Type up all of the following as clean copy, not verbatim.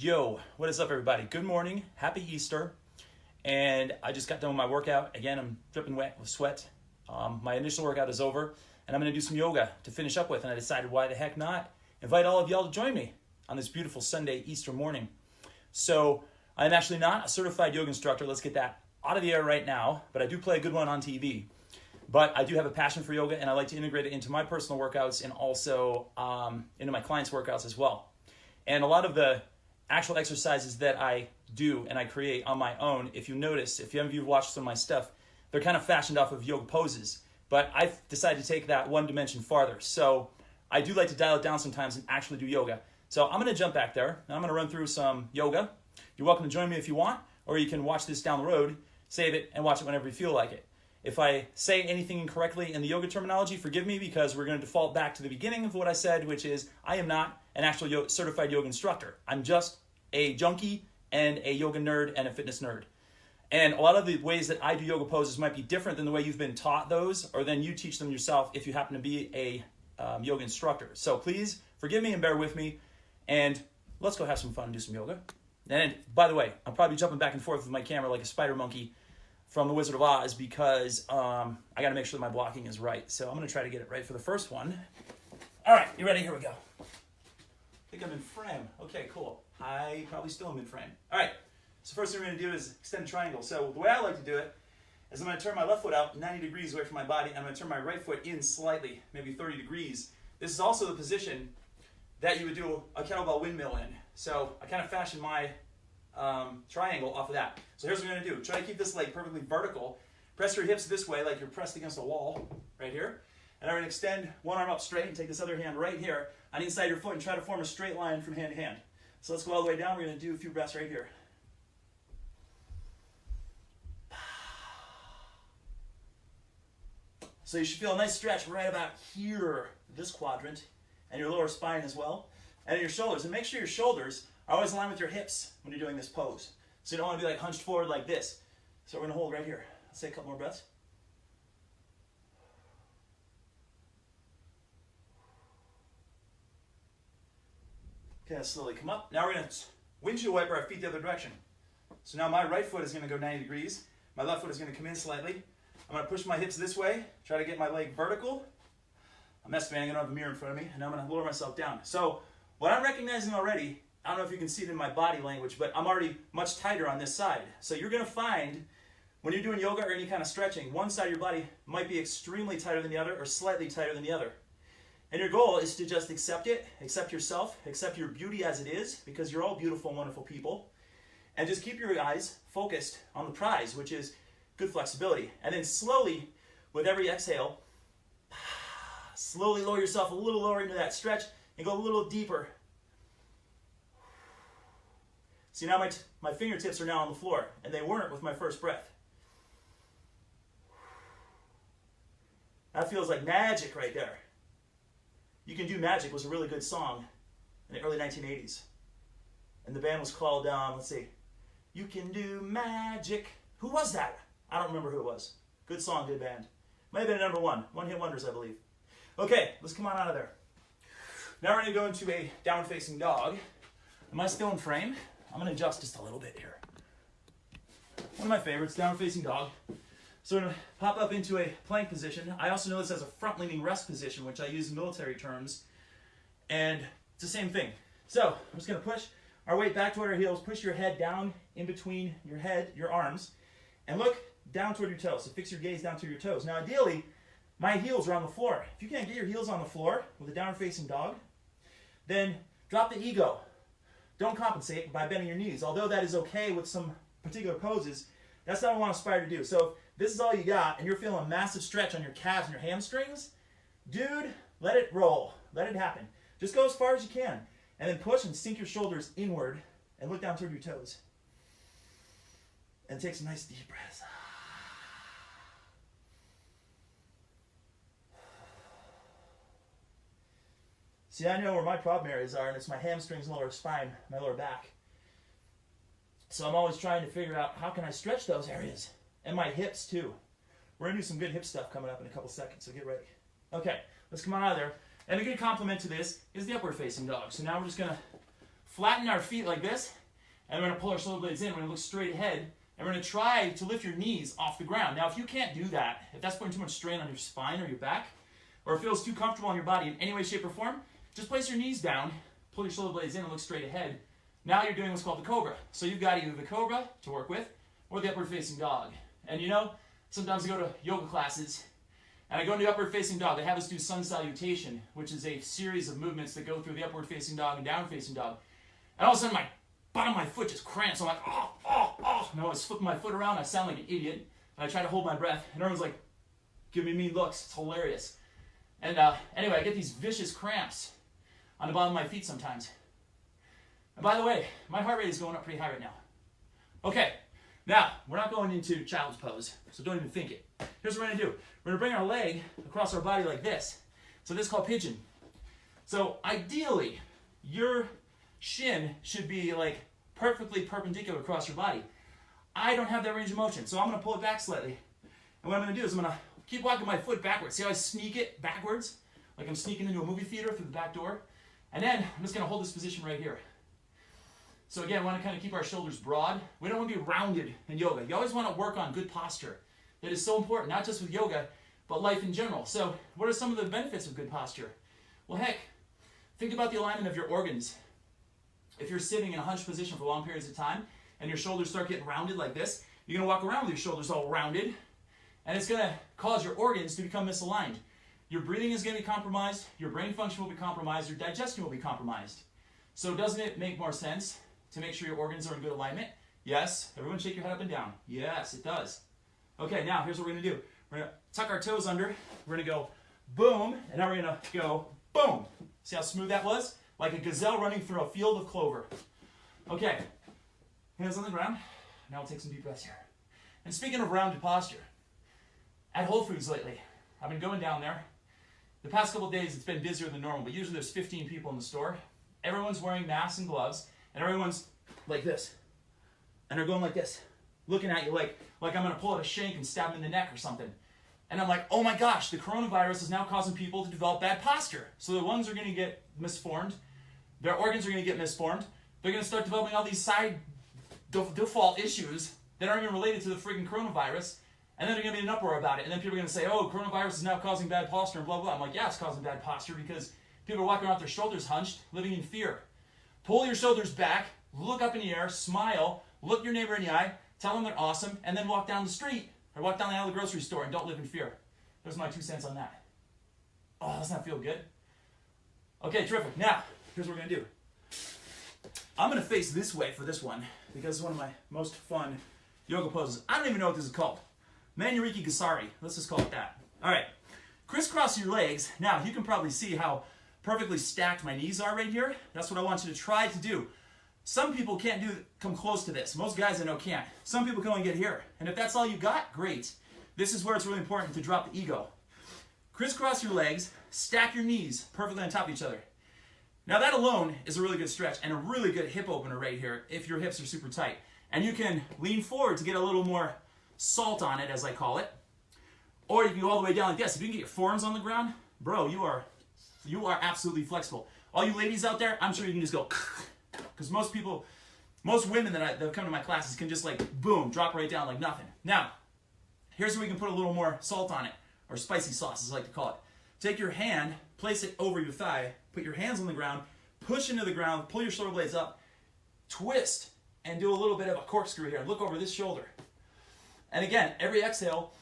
Yo, what is up, everybody? Good morning, happy Easter. And I just got done with my workout. Again, I'm dripping wet with sweat. My initial workout is over, and I'm gonna do some yoga to finish up with. And I decided, why the heck not? Invite all of y'all to join me on this beautiful Sunday Easter morning. So I'm actually not a certified yoga instructor. Let's get that out of the air right now, but I do play a good one on TV. But I do have a passion for yoga, and I like to integrate it into my personal workouts and also into my clients' workouts as well. And a lot of the actual exercises that I do and I create on my own, if you notice, if any of you have watched some of my stuff, they're kind of fashioned off of yoga poses. But I've decided to take that one dimension farther. So I do like to dial it down sometimes and actually do yoga. So I'm going to jump back there, and I'm going to run through some yoga. You're welcome to join me if you want, or you can watch this down the road, save it, and watch it whenever you feel like it. If I say anything incorrectly in the yoga terminology, forgive me, because we're going to default back to the beginning of what I said, which is I am not an actual certified yoga instructor. I'm just a junkie and a yoga nerd and a fitness nerd. And a lot of the ways that I do yoga poses might be different than the way you've been taught those, or then you teach them yourself if you happen to be a yoga instructor. So please forgive me and bear with me, and let's go have some fun and do some yoga. And by the way, I'm probably jumping back and forth with my camera like a spider monkey from The Wizard of Oz, because I got to make sure that my blocking is right. So I'm going to try to get it right for the first one. All right, you ready? Here we go. I think I'm in frame. Okay, cool. I probably still am in frame. All right, so first thing we're going to do is extend a triangle. So the way I like to do it is I'm going to turn my left foot out 90 degrees away from my body. I'm going to turn my right foot in slightly, maybe 30 degrees. This is also the position that you would do a kettlebell windmill in. So I kind of fashioned my triangle off of that. So here's what we're going to do. Try to keep this leg perfectly vertical. Press your hips this way like you're pressed against a wall right here. And I'm going to extend one arm up straight and take this other hand right here on the inside of your foot and try to form a straight line from hand to hand. So let's go all the way down. We're going to do a few breaths right here. So you should feel a nice stretch right about here, this quadrant, and your lower spine as well, and your shoulders. And make sure your shoulders are always aligned with your hips when you're doing this pose. So you don't want to be like hunched forward like this. So we're going to hold right here. Let's take a couple more breaths. Okay, let's slowly come up. Now we're going to windshield wiper our feet the other direction. So now my right foot is going to go 90 degrees. My left foot is going to come in slightly. I'm going to push my hips this way, try to get my leg vertical. I'm estimating I don't have a mirror in front of me, and I'm going to lower myself down. So what I'm recognizing already, I don't know if you can see it in my body language, but I'm already much tighter on this side. So you're going to find when you're doing yoga or any kind of stretching, one side of your body might be extremely tighter than the other or slightly tighter than the other. And your goal is to just accept it, accept yourself, accept your beauty as it is, because you're all beautiful and wonderful people. And just keep your eyes focused on the prize, which is good flexibility. And then slowly, with every exhale, slowly lower yourself a little lower into that stretch and go a little deeper. See, now my fingertips are now on the floor, and they weren't with my first breath. That feels like magic right there. You Can Do Magic was a really good song in the early 1980s. And the band was called, let's see, You Can Do Magic. Who was that? I don't remember who it was. Good song, good band. Might have been number one. One-hit wonders, I believe. Okay, let's come on out of there. Now we're going to go into a down-facing dog. Am I still in frame? I'm going to adjust just a little bit here. One of my favorites, down-facing dog. So we're going to pop up into a plank position. I also know this as a front-leaning rest position, which I use in military terms. And it's the same thing. So I'm just going to push our weight back toward our heels. Push your head down in between your head, your arms, and look down toward your toes. So fix your gaze down to your toes. Now ideally, my heels are on the floor. If you can't get your heels on the floor with a down-facing dog, then drop the ego. Don't compensate by bending your knees. Although that is okay with some particular poses, that's not what I want to aspire to do. So if this is all you got and you're feeling a massive stretch on your calves and your hamstrings, dude, let it roll. Let it happen. Just go as far as you can. And then push and sink your shoulders inward and look down toward your toes. And take some nice deep breaths. See, I know where my problem areas are, and it's my hamstrings, lower spine, my lower back. So I'm always trying to figure out how can I stretch those areas. And my hips, too. We're going to do some good hip stuff coming up in a couple seconds, so get ready. Okay, let's come on out of there. And a good complement to this is the upward facing dog. So now we're just going to flatten our feet like this, and we're going to pull our shoulder blades in. We're going to look straight ahead, and we're going to try to lift your knees off the ground. Now, if you can't do that, if that's putting too much strain on your spine or your back, or it feels too comfortable on your body in any way, shape, or form, just place your knees down, pull your shoulder blades in, and look straight ahead. Now you're doing what's called the cobra. So you've got either the cobra to work with, or the upward facing dog. And you know, sometimes I go to yoga classes, and I go into the upward facing dog. They have us do sun salutation, which is a series of movements that go through the upward facing dog and down facing dog. And all of a sudden, my bottom of my foot just cramps. I'm like, oh, oh, oh. And I was flipping my foot around. I sound like an idiot. And I try to hold my breath. And everyone's like, giving me mean looks. It's hilarious. And anyway, I get these vicious cramps on the bottom of my feet sometimes. And by the way, my heart rate is going up pretty high right now. Okay, now, we're not going into child's pose, so don't even think it. Here's what we're going to do. We're going to bring our leg across our body like this. So this is called pigeon. So ideally, your shin should be like perfectly perpendicular across your body. I don't have that range of motion, so I'm going to pull it back slightly. And what I'm going to do is I'm going to keep walking my foot backwards. See how I sneak it backwards? Like I'm sneaking into a movie theater through the back door. And then I'm just going to hold this position right here. So again, we want to kind of keep our shoulders broad. We don't want to be rounded in yoga. You always want to work on good posture. That is so important, not just with yoga, but life in general. So what are some of the benefits of good posture? Well, heck, think about the alignment of your organs. If you're sitting in a hunched position for long periods of time and your shoulders start getting rounded like this, you're going to walk around with your shoulders all rounded, and it's going to cause your organs to become misaligned. Your breathing is going to be compromised, your brain function will be compromised, your digestion will be compromised. So doesn't it make more sense to make sure your organs are in good alignment? Yes. Everyone shake your head up and down. Yes, it does. Okay, now here's what we're going to do. We're going to tuck our toes under. We're going to go boom, and now we're going to go boom. See how smooth that was? Like a gazelle running through a field of clover. Okay, hands on the ground. Now we'll take some deep breaths here. And speaking of rounded posture, at Whole Foods lately, I've been going down there. The past couple of days it's been busier than normal, but usually there's 15 people in the store. Everyone's wearing masks and gloves, and everyone's like this. And they're going like this, looking at you like I'm going to pull out a shank and stab them in the neck or something. And I'm like, oh my gosh, the coronavirus is now causing people to develop bad posture. So their lungs are going to get misformed. Their organs are going to get misformed. They're going to start developing all these side default issues that aren't even related to the freaking coronavirus. And then they're going to be in an uproar about it. And then people are going to say, oh, coronavirus is now causing bad posture and blah, blah. I'm like, yeah, it's causing bad posture because people are walking around with their shoulders hunched, living in fear. Pull your shoulders back, look up in the air, smile, look your neighbor in the eye, tell them they're awesome, and then walk down the street or walk down the aisle of the grocery store and don't live in fear. There's my 2 cents on that. Oh, doesn't that feel good? Okay, terrific. Now, here's what we're going to do. I'm going to face this way for this one because it's one of my most fun yoga poses. I don't even know what this is called. Manuriki Gasari. Let's just call it that. All right. Crisscross your legs. Now, you can probably see how perfectly stacked my knees are right here. That's what I want you to try to do. Some people can't come close to this. Most guys I know can't. Some people can only get here. And if that's all you got, great. This is where it's really important to drop the ego. Crisscross your legs, stack your knees perfectly on top of each other. Now that alone is a really good stretch and a really good hip opener right here if your hips are super tight. And you can lean forward to get a little more salt on it, as I call it. Or you can go all the way down like this. If you can get your forearms on the ground, bro, you are absolutely flexible. All you ladies out there, I'm sure you can just go, because most women that come to my classes can just like, boom, drop right down like nothing. Now, here's where we can put a little more salt on it, or spicy sauce, as I like to call it. Take your hand, place it over your thigh, put your hands on the ground, push into the ground, pull your shoulder blades up, twist, and do a little bit of a corkscrew here. Look over this shoulder. And again, every exhale,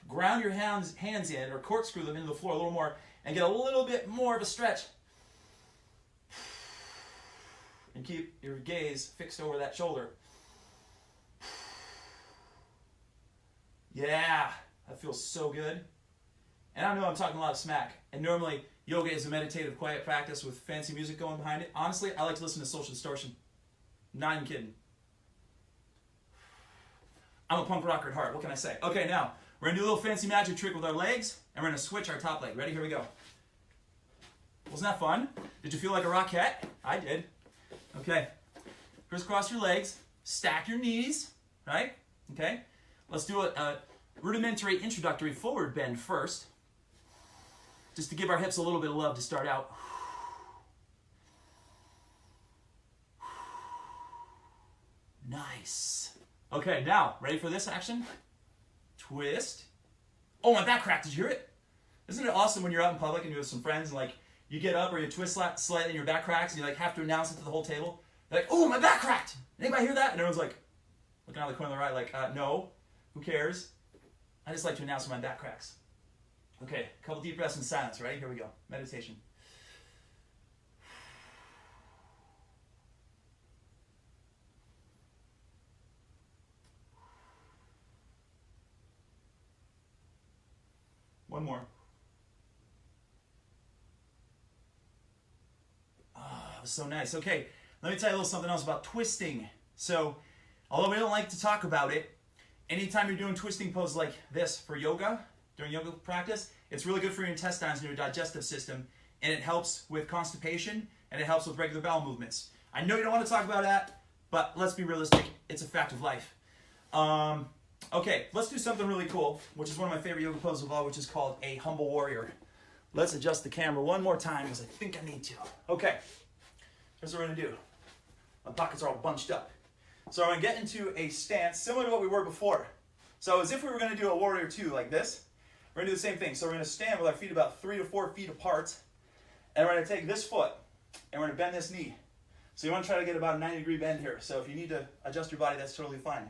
ground your hands in, or corkscrew them into the floor a little more, and get a little bit more of a stretch. And keep your gaze fixed over that shoulder. Yeah, that feels so good. And I know I'm talking a lot of smack, and normally yoga is a meditative, quiet practice with fancy music going behind it. Honestly, I like to listen to Social Distortion. Not even kidding. I'm a punk rocker at heart. What can I say? Okay, now, we're going to do a little fancy magic trick with our legs, and we're going to switch our top leg. Ready? Here we go. Wasn't that fun? Did you feel like a rockette? I did. Okay. Crisscross your legs. Stack your knees. Right? Okay. Let's do a rudimentary introductory forward bend first, just to give our hips a little bit of love to start out. Nice. Okay, now, ready for this action? Twist. Oh, my back cracked. Did you hear it? Isn't it awesome when you're out in public and you're with some friends and like you get up or you twist slightly and your back cracks and you like have to announce it to the whole table? You're like, oh, my back cracked. Anybody hear that? And everyone's like, looking out of the corner of the right, like, no, who cares? I just like to announce when my back cracks. Okay, a couple deep breaths in silence. Ready? Here we go. Meditation. One more. Ah, that was so nice. Okay, let me tell you a little something else about twisting. So, although we don't like to talk about it, anytime you're doing twisting poses like this for yoga, during yoga practice, it's really good for your intestines and your digestive system, and it helps with constipation, and it helps with regular bowel movements. I know you don't want to talk about that, but let's be realistic. It's a fact of life. Okay, let's do something really cool, which is one of my favorite yoga poses of all, which is called a humble warrior. Let's adjust the camera one more time, because I think I need to. Okay, here's what we're going to do. My pockets are all bunched up. So I'm going to get into a stance similar to what we were before. So as if we were going to do a warrior two like this, we're going to do the same thing. So we're going to stand with our feet about 3 to 4 feet apart, and we're going to take this foot, and we're going to bend this knee. So you want to try to get about a 90-degree bend here. So if you need to adjust your body, that's totally fine.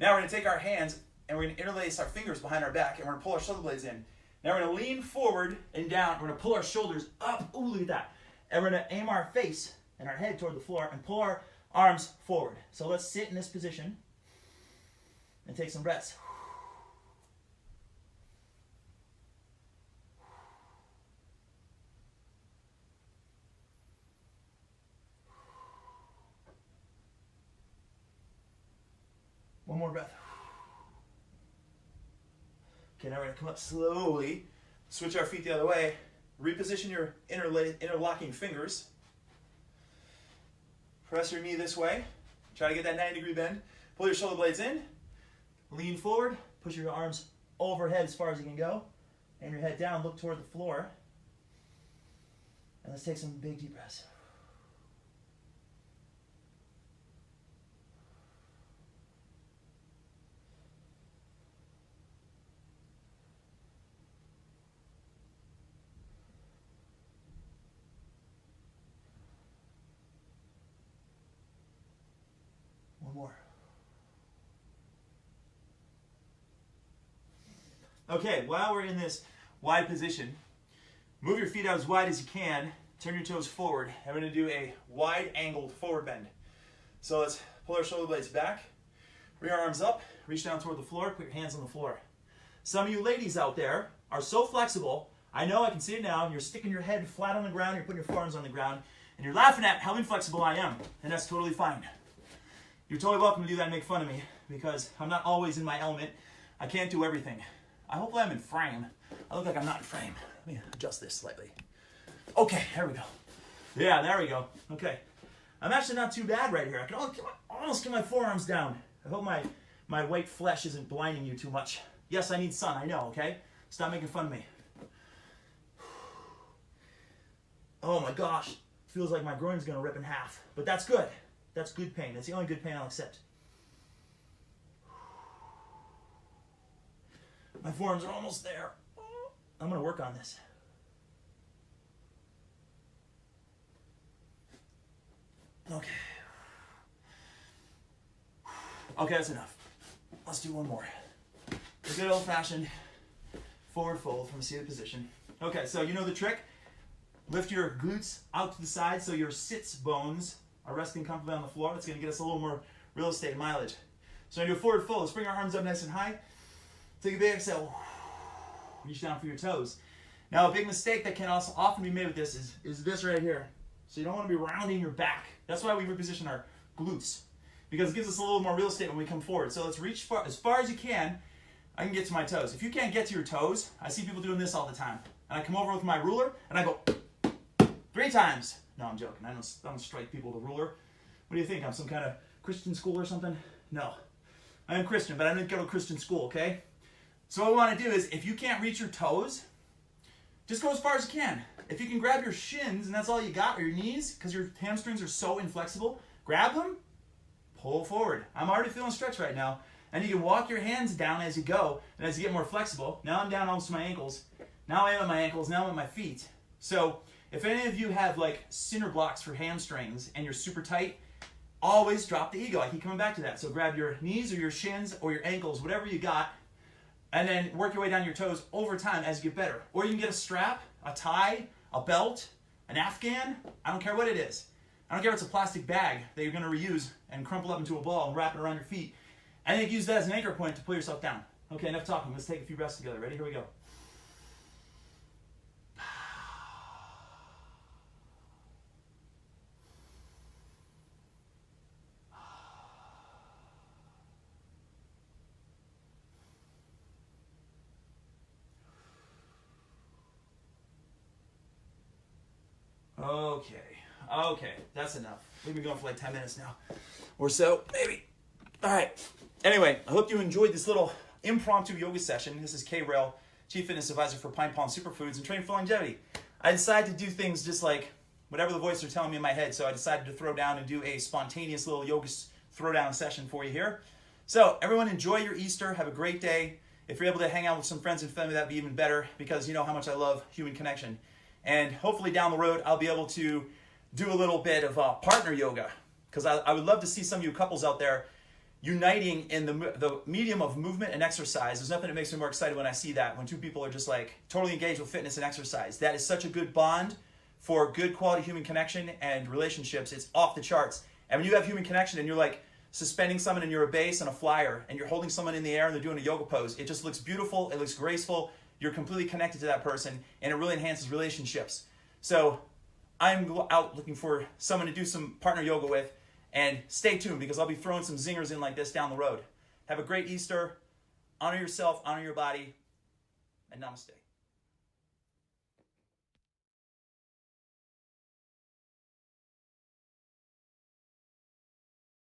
Now we're going to take our hands, and we're going to interlace our fingers behind our back, and we're going to pull our shoulder blades in. Now we're going to lean forward and down. We're going to pull our shoulders up. Ooh, look at that. And we're going to aim our face and our head toward the floor and pull our arms forward. So let's sit in this position and take some breaths. One more breath. Okay, now we're going to come up slowly, switch our feet the other way, reposition your interlocking fingers, press your knee this way, try to get that 90-degree bend, pull your shoulder blades in, lean forward, push your arms overhead as far as you can go, aim your head down, look toward the floor, and let's take some big deep breaths. One more. Okay, while we're in this wide position, move your feet out as wide as you can, turn your toes forward, and we're going to do a wide angled forward bend. So let's pull our shoulder blades back, bring our arms up, reach down toward the floor, put your hands on the floor. Some of you ladies out there are so flexible, I know I can see it now, you're sticking your head flat on the ground, you're putting your forearms on the ground, and you're laughing at how inflexible I am, and that's totally fine. You're totally welcome to do that and make fun of me, because I'm not always in my element. I can't do everything. Hopefully I'm in frame. I look like I'm not in frame. Let me adjust this slightly. Okay, there we go. Yeah, there we go. Okay. I'm actually not too bad right here. I can almost get my forearms down. I hope my white flesh isn't blinding you too much. Yes, I need sun, I know, okay? Stop making fun of me. Oh my gosh. Feels like my groin's gonna rip in half. But that's good. That's good pain. That's the only good pain I'll accept. My forearms are almost there. I'm going to work on this. Okay. Okay, that's enough. Let's do one more. A good old-fashioned forward fold from a seated position. Okay, so you know the trick. Lift your glutes out to the side so your sits bones are resting comfortably on the floor. That's going to get us a little more real estate mileage. So when you do a forward fold, let's bring our arms up nice and high. Take a big exhale. Reach down for your toes. Now, a big mistake that can also often be made with this is this right here. So you don't want to be rounding your back. That's why we reposition our glutes, because it gives us a little more real estate when we come forward. So let's reach as far as you can. I can get to my toes. If you can't get to your toes, I see people doing this all the time. And I come over with my ruler, and I go 3 times. No, I'm joking. I don't strike people with a ruler. What do you think? I'm some kind of Christian school or something? No. I am Christian, but I didn't go to Christian school, okay? So what we want to do is, if you can't reach your toes, just go as far as you can. If you can grab your shins, and that's all you got, or your knees, because your hamstrings are so inflexible, grab them, pull forward. I'm already feeling stretch right now. And you can walk your hands down as you go, and as you get more flexible. Now I'm down almost to my ankles. Now I am at my ankles, now I'm at my feet. So if any of you have like cinder blocks for hamstrings and you're super tight, always drop the ego. I keep coming back to that. So grab your knees or your shins or your ankles, whatever you got, and then work your way down your toes over time as you get better. Or you can get a strap, a tie, a belt, an Afghan. I don't care what it is. I don't care if it's a plastic bag that you're going to reuse and crumple up into a ball and wrap it around your feet. And then use that as an anchor point to pull yourself down. Okay, enough talking. Let's take a few breaths together. Ready? Here we go. Okay, that's enough. We've been going for like 10 minutes now or so, maybe. All right. Anyway, I hope you enjoyed this little impromptu yoga session. This is K Rail, Chief Fitness Advisor for Pine Pond Superfoods and Training for Longevity. I decided to do things just like whatever the voices are telling me in my head, so I decided to throw down and do a spontaneous little yoga throwdown session for you here. So everyone enjoy your Easter. Have a great day. If you're able to hang out with some friends and family, that'd be even better because you know how much I love human connection. And hopefully down the road, I'll be able to do a little bit of partner yoga because I would love to see some of you couples out there uniting in the medium of movement and exercise. There's nothing that makes me more excited when I see that, when two people are just like totally engaged with fitness and exercise. That is such a good bond for good quality human connection and relationships. It's off the charts. And when you have human connection and you're like suspending someone and you're a base and a flyer and you're holding someone in the air and they're doing a yoga pose, it just looks beautiful, it looks graceful, you're completely connected to that person, and it really enhances relationships. So I'm out looking for someone to do some partner yoga with, and stay tuned because I'll be throwing some zingers in like this down the road. Have a great Easter. Honor yourself, honor your body, and namaste.